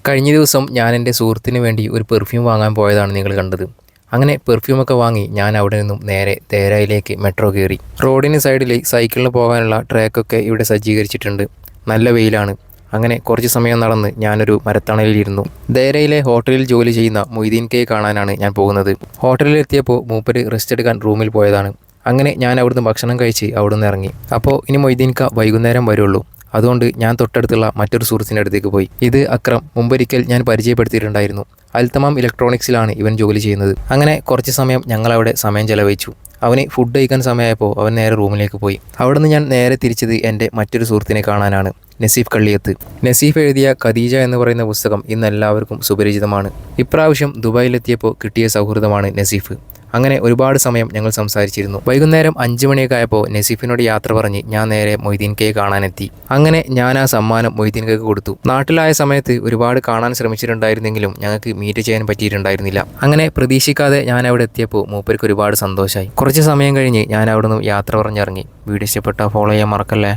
കഴിഞ്ഞ ദിവസം ഞാൻ എൻ്റെ സുഹൃത്തിന് വേണ്ടി ഒരു പെർഫ്യൂം വാങ്ങാൻ പോയതാണ് നിങ്ങൾ കണ്ടത്. അങ്ങനെ പെർഫ്യൂമൊക്കെ വാങ്ങി ഞാൻ അവിടെ നിന്നും നേരെ തേരായിലേക്ക് മെട്രോ കയറി. റോഡിന് സൈഡിൽ സൈക്കിളിന് പോകാനുള്ള ട്രാക്കൊക്കെ ഇവിടെ സജ്ജീകരിച്ചിട്ടുണ്ട്. നല്ല വെയിലാണ്. അങ്ങനെ കുറച്ച് സമയം നടന്ന് ഞാനൊരു മരത്തണലിലിരുന്നു. ദേരയിലെ ഹോട്ടലിൽ ജോലി ചെയ്യുന്ന മൊയ്തീൻ കെ കാണാനാണ് ഞാൻ പോകുന്നത്. ഹോട്ടലിലെത്തിയപ്പോൾ മൂപ്പര് റെസ്റ്റ് എടുക്കാൻ റൂമിൽ പോയതാണ്. അങ്ങനെ ഞാൻ അവിടുന്ന് ഭക്ഷണം കഴിച്ച് അവിടുന്ന് ഇറങ്ങി. അപ്പോൾ ഇനി മൊയ്തീൻ ക വൈകുന്നേരം വരുള്ളൂ. അതുകൊണ്ട് ഞാൻ തൊട്ടടുത്തുള്ള മറ്റൊരു സുഹൃത്തിൻ്റെ അടുത്തേക്ക് പോയി. ഇത് അക്രം, മുമ്പൊരിക്കൽ ഞാൻ പരിചയപ്പെടുത്തിയിട്ടുണ്ടായിരുന്നു. അൽത്തമാം ഇലക്ട്രോണിക്സിലാണ് ഇവൻ ജോലി ചെയ്യുന്നത്. അങ്ങനെ കുറച്ച് സമയം ഞങ്ങളവിടെ സമയം ചെലവഴിച്ചു. അവന് ഫുഡ് കഴിക്കാൻ സമയമായപ്പോൾ അവൻ നേരെ റൂമിലേക്ക് പോയി. അവിടെ നിന്ന് ഞാൻ നേരെ തിരിച്ചത് എൻ്റെ മറ്റൊരു സുഹൃത്തിനെ കാണാനാണ്, നസീഫ് കള്ളിയത്ത്. നസീഫ് എഴുതിയ ഖദീജ എന്ന് പറയുന്ന പുസ്തകം ഇന്ന് എല്ലാവർക്കും സുപരിചിതമാണ്. ഇപ്രാവശ്യം ദുബായിലെത്തിയപ്പോൾ കിട്ടിയ സൗഹൃദമാണ് നസീഫ്. അങ്ങനെ ഒരുപാട് സമയം ഞങ്ങൾ സംസാരിച്ചിരുന്നു. വൈകുന്നേരം 5 മണിയൊക്കെ ആയപ്പോൾ നസീഫിനോട് യാത്ര പറഞ്ഞ് ഞാൻ നേരെ മൊയ്തീൻ കെ കാണാനെത്തി. അങ്ങനെ ഞാൻ ആ സമ്മാനം മൊയ്തീൻ കെക്ക് കൊടുത്തു. നാട്ടിലായ സമയത്ത് ഒരുപാട് കാണാൻ ശ്രമിച്ചിട്ടുണ്ടായിരുന്നെങ്കിലും ഞങ്ങൾക്ക് മീറ്റ് ചെയ്യാൻ പറ്റിയിട്ടുണ്ടായിരുന്നില്ല. അങ്ങനെ പ്രതീക്ഷിക്കാതെ ഞാൻ അവിടെ എത്തിയപ്പോൾ മൂപ്പർക്ക് ഒരുപാട് സന്തോഷമായി. കുറച്ച് സമയം കഴിഞ്ഞ് ഞാൻ അവിടെ നിന്ന് യാത്ര പറഞ്ഞിറങ്ങി. വീഡിയോ ഇഷ്ടപ്പെട്ടാൽ ഫോളോ ചെയ്യാൻ മറക്കല്ലേ.